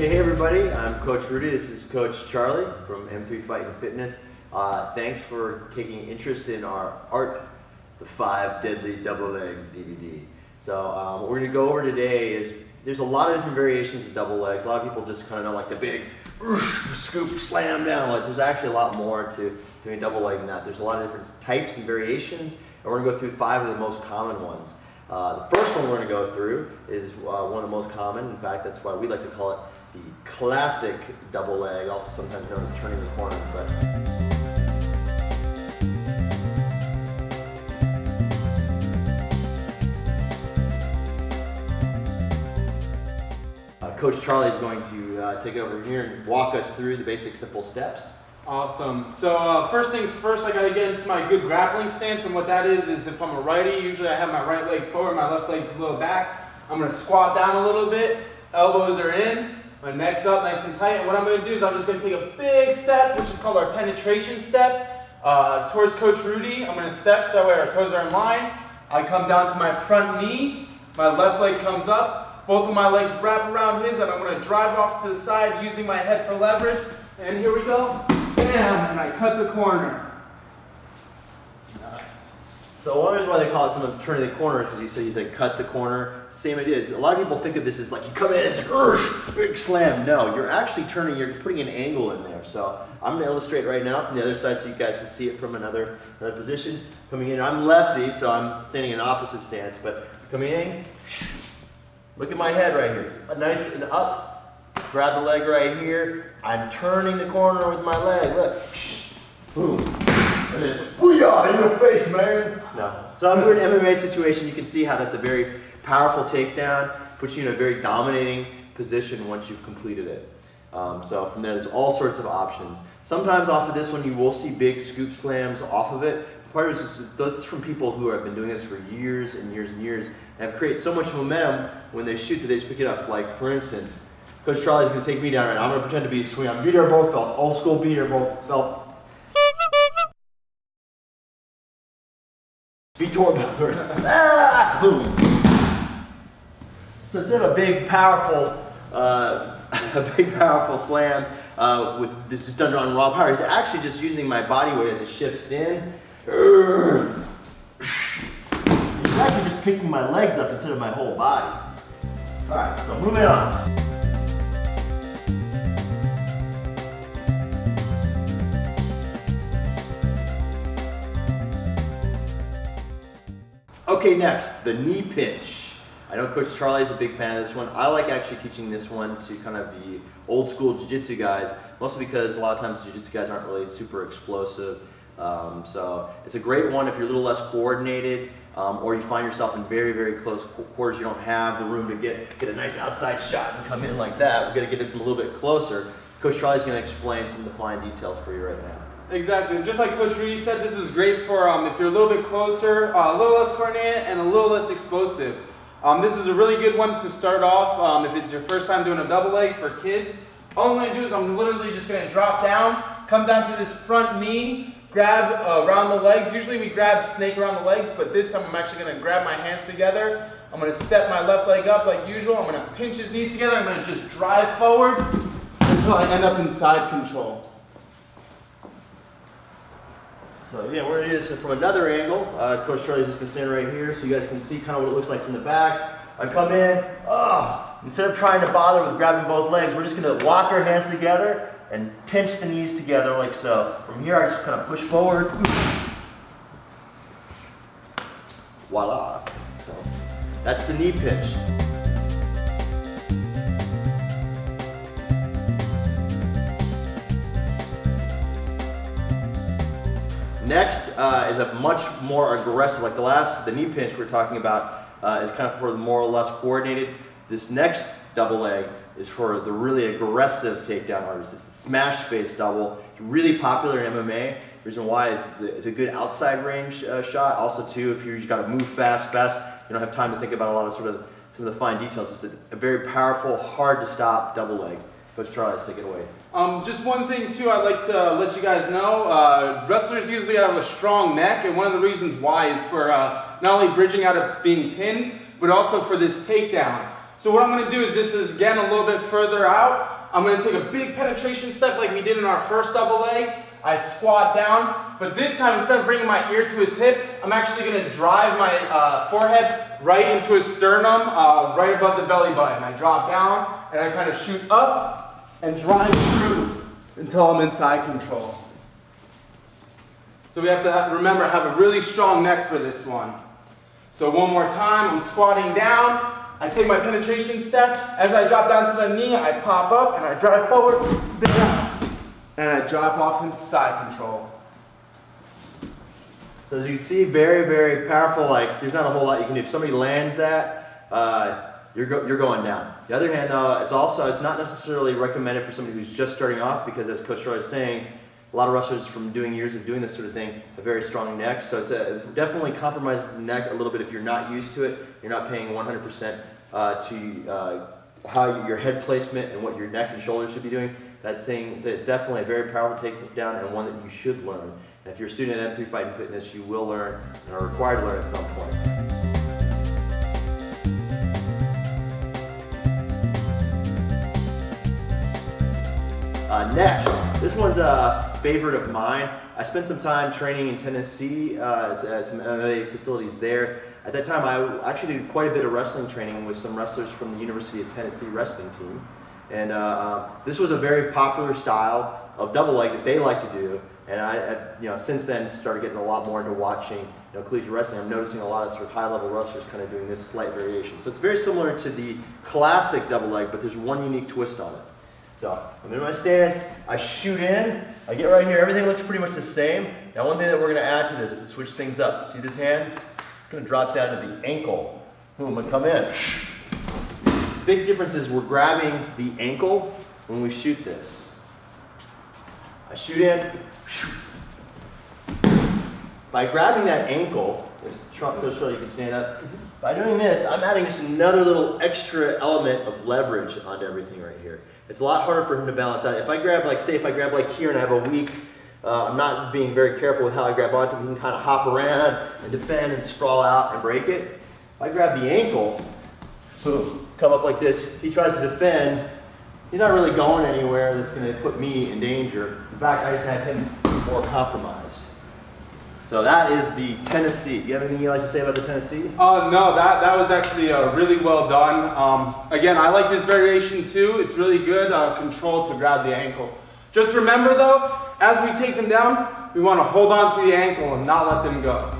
Hey everybody, I'm Coach Rudy. This is Coach Charlie from M3 Fight and Fitness. Thanks for taking interest in our Art, the 5 Deadly Double Legs DVD. So what we're going to go over today is, there's a lot of different variations of double legs. A lot of people just kind of know like the big scoop, slam down. Like there's actually a lot more to doing a double leg than that. There's a lot of different types and variations, and we're going to go through 5 of the most common ones. The first one we're going to go through is one of the most common. In fact, that's why we like to call it the classic double leg, also sometimes known as turning the corner and such. Coach Charlie is going to take it over here and walk us through the basic simple steps. Awesome. So first things first, I got to get into my good grappling stance, and what that is if I'm a righty, usually I have my right leg forward, my left leg's a little back. I'm going to squat down a little bit, elbows are in, my neck's up nice and tight, and what I'm going to do is I'm just going to take a big step, which is called our penetration step, towards Coach Rudy. I'm going to step so that way our toes are in line. I come down to my front knee, my left leg comes up, both of my legs wrap around his, and I'm going to drive off to the side using my head for leverage, and here we go. Bam, and I cut the corner. Nice. So one reason why they call it sometimes turning the corner is because you said cut the corner. Same idea. A lot of people think of this as like you come in and it's like big slam. No, you're actually turning. You're putting an angle in there. So I'm going to illustrate right now from the other side so you guys can see it from another position. Coming in, I'm lefty, so I'm standing in opposite stance. But coming in, look at my head right here. Nice and up. Grab the leg right here. I'm turning the corner with my leg. Look. Boom. And then, booyah, in your face, man. No. So I'm in an MMA situation. You can see how that's a very powerful takedown. Puts you in a very dominating position once you've completed it. So from there, there's all sorts of options. Sometimes off of this one, you will see big scoop slams off of it. Part of it is that's from people who have been doing this for years and years and years and have created so much momentum when they shoot that they just pick it up. Like, for instance, Coach Charlie's going to take me down right now. I'm going to pretend to be a swing. I'm beater both felt. Old school beater both felt. Vitor backward. Ah! Boom. So instead of a big powerful slam with this is done on raw power, he's actually just using my body weight as it shifts in. He's actually just picking my legs up instead of my whole body. All right, so moving on. Okay, next, the knee pinch. I know Coach Charlie is a big fan of this one. I like actually teaching this one to kind of the old school jiu-jitsu guys, mostly because a lot of times jiu-jitsu guys aren't really super explosive. So it's a great one if you're a little less coordinated, or you find yourself in very, very close quarters. You don't have the room to get a nice outside shot and come in like that. We're going to get it from a little bit closer. Coach Charlie's going to explain some of the fine details for you right now. Exactly. Just like Coach Rudy said, this is great for if you're a little bit closer, a little less coordinated, and a little less explosive. This is a really good one to start off if it's your first time doing a double leg for kids. All I'm going to do is I'm literally just going to drop down, come down to this front knee, grab around the legs. Usually we grab snake around the legs, but this time I'm actually going to grab my hands together. I'm going to step my left leg up like usual. I'm going to pinch his knees together. I'm going to just drive forward until I end up in side control. So yeah, we're going to do this from another angle. Coach Charlie's just going to stand right here so you guys can see kind of what it looks like from the back. I come in, instead of trying to bother with grabbing both legs, we're just going to lock our hands together and pinch the knees together like so. From here, I just kind of push forward. Voila. So that's the knee pinch. Next is a much more aggressive, like the knee pinch we're talking about is kind of for the more or less coordinated. This next double leg is for the really aggressive takedown artists. It's the smash face double. It's really popular in MMA. The reason why is it's a good outside range shot. Also too, if you just got to move fast, you don't have time to think about a lot of some of the fine details. It's a very powerful, hard to stop double leg. Coach Charlie, let's take it away. Just one thing too I'd like to let you guys know, wrestlers usually have a strong neck, and one of the reasons why is for not only bridging out of being pinned, but also for this takedown. So what I'm going to do is this is again a little bit further out. I'm gonna take a big penetration step like we did in our first double leg. I squat down, but this time instead of bringing my ear to his hip, I'm actually gonna drive my forehead right into his sternum, right above the belly button. I drop down and I kind of shoot up and drive through until I'm in side control. So we have to remember, have a really strong neck for this one. So one more time, I'm squatting down. I take my penetration step. As I drop down to the knee, I pop up and I drive forward, and I drop off into side control. So as you can see, very, very powerful. Like, there's not a whole lot you can do. If somebody lands that, you're going down. The other hand, though, it's not necessarily recommended for somebody who's just starting off, because as Coach Roy is saying, a lot of wrestlers from doing years of doing this sort of thing have very strong necks. So it definitely compromises the neck a little bit if you're not used to it. You're not paying 100% to how your head placement and what your neck and shoulders should be doing. That's saying it's definitely a very powerful takedown and one that you should learn. And if you're a student at M3 Fight and Fitness, you will learn and are required to learn at some point. Next, this one's a favorite of mine. I spent some time training in Tennessee at some MMA facilities there. At that time, I actually did quite a bit of wrestling training with some wrestlers from the University of Tennessee wrestling team. And this was a very popular style of double leg that they like to do. And I since then started getting a lot more into watching collegiate wrestling. I'm noticing a lot of sort of high-level wrestlers kind of doing this slight variation. So it's very similar to the classic double leg, but there's one unique twist on it. So I'm in my stance, I shoot in, I get right here, everything looks pretty much the same. Now one thing that we're going to add to this to switch things up, see this hand? It's going to drop down to the ankle. Boom, I'm going to come in. Big difference is we're grabbing the ankle when we shoot this. I shoot in. By grabbing that ankle, so you can stand up. By doing this, I'm adding just another little extra element of leverage onto everything right here. It's a lot harder for him to balance out. If I grab, if I grab here and I have a weak, I'm not being very careful with how I grab onto him, he can kind of hop around and defend and sprawl out and break it. If I grab the ankle, boom, come up like this, he tries to defend, he's not really going anywhere that's going to put me in danger. In fact, I just have him more compromised. So that is the Tennessee. Do you have anything you'd like to say about the Tennessee? No, that was actually really well done. Again, I like this variation too. It's really good control to grab the ankle. Just remember though, as we take them down, we want to hold on to the ankle and not let them go.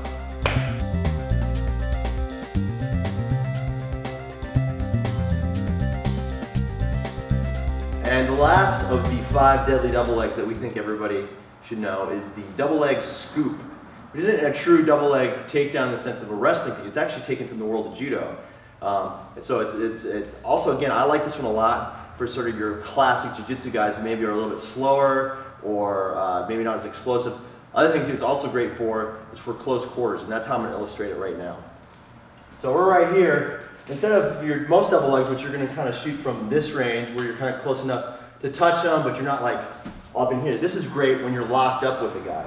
And the last of the 5 deadly double legs that we think everybody should know is the double leg scoop. It isn't a true double leg takedown in the sense of a wrestling thing. It's actually taken from the world of judo. And so it's also, again, I like this one a lot for sort of your classic jiu-jitsu guys who maybe are a little bit slower or maybe not as explosive. Other thing it's also great for is for close quarters, and that's how I'm going to illustrate it right now. So we're right here. Instead of your most double legs, which you're going to kind of shoot from this range where you're kind of close enough to touch them, but you're not like up in here. This is great when you're locked up with a guy.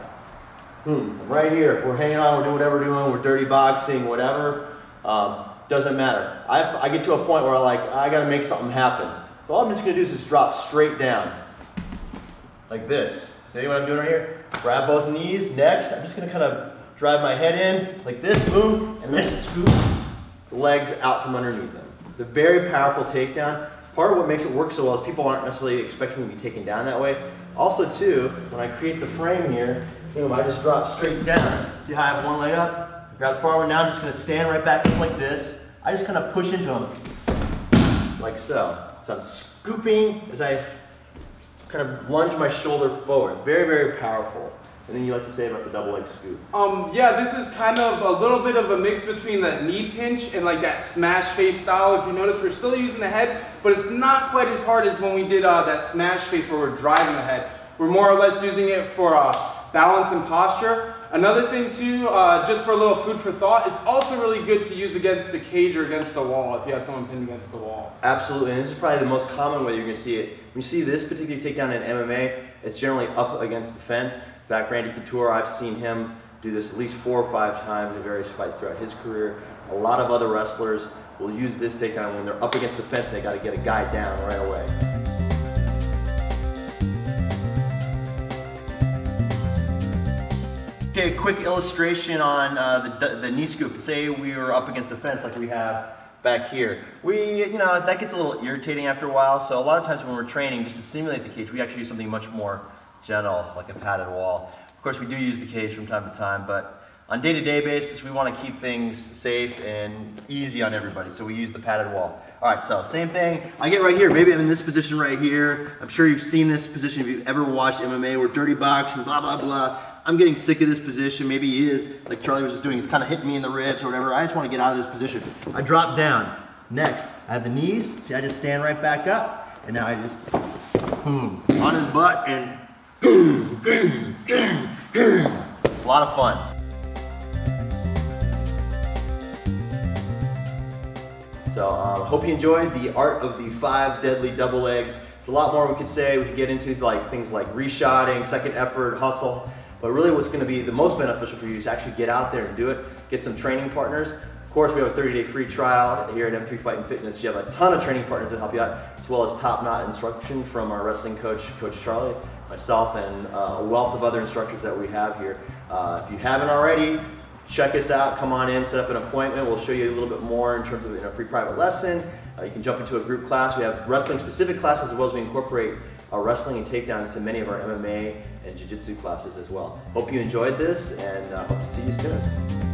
Boom, right here. If we're hanging on, we're doing whatever we're doing, we're dirty boxing, whatever, doesn't matter. I get to a point where I got to make something happen. So all I'm just going to do is just drop straight down, like this. See what I'm doing right here? Grab both knees. Next, I'm just going to kind of drive my head in, like this, boom, and then scoop the legs out from underneath them. It's a very powerful takedown. Part of what makes it work so well is people aren't necessarily expecting to be taken down that way. Also, too, when I create the frame here, boom, I just drop straight down. See how I have one leg up? Grab the forward. Now I'm just going to stand right back up like this. I just kind of push into them, like so. So I'm scooping as I kind of lunge my shoulder forward. Very, very powerful. Anything you like to say about the double leg scoop? Yeah, this is kind of a little bit of a mix between that knee pinch and like that smash face style. If you notice, we're still using the head, but it's not quite as hard as when we did that smash face where we're driving the head. We're more or less using it for balance and posture. Another thing too, just for a little food for thought, it's also really good to use against the cage or against the wall if you have someone pinned against the wall. Absolutely, and this is probably the most common way you're going to see it. When you see this particular takedown in MMA, it's generally up against the fence. In fact, Randy Couture, I've seen him do this at least 4 or 5 times in various fights throughout his career. A lot of other wrestlers will use this takedown when they're up against the fence and they got to get a guy down right away. Okay, a quick illustration on the knee scoop. Say we were up against a fence like we have back here. That gets a little irritating after a while, so a lot of times when we're training, just to simulate the cage, we actually use something much more gentle, like a padded wall. Of course, we do use the cage from time to time, but on day-to-day basis, we want to keep things safe and easy on everybody, so we use the padded wall. All right, so same thing. I get right here. Maybe I'm in this position right here. I'm sure you've seen this position if you've ever watched MMA. We're dirty boxing, blah, blah, blah. I'm getting sick of this position. Maybe he is, like Charlie was just doing. He's kind of hitting me in the ribs or whatever. I just want to get out of this position. I drop down. Next, I have the knees. See, I just stand right back up. And now I just, boom, on his butt and boom, boom, boom, boom. A lot of fun. So hope you enjoyed the art of the 5 deadly double legs. There's a lot more we could say. We could get into like things like reshotting, second effort, hustle. But really what's going to be the most beneficial for you is to actually get out there and do it. Get some training partners. Of course, we have a 30-day free trial here at M3 Fight and Fitness. You have a ton of training partners that help you out, as well as top-notch instruction from our wrestling coach, Coach Charlie, myself, and a wealth of other instructors that we have here. If you haven't already, check us out. Come on in, set up an appointment. We'll show you a little bit more in terms of a free private lesson. You can jump into a group class. We have wrestling-specific classes, as well as we incorporate wrestling and takedowns to many of our MMA and Jiu-Jitsu classes as well. Hope you enjoyed this, and hope to see you soon.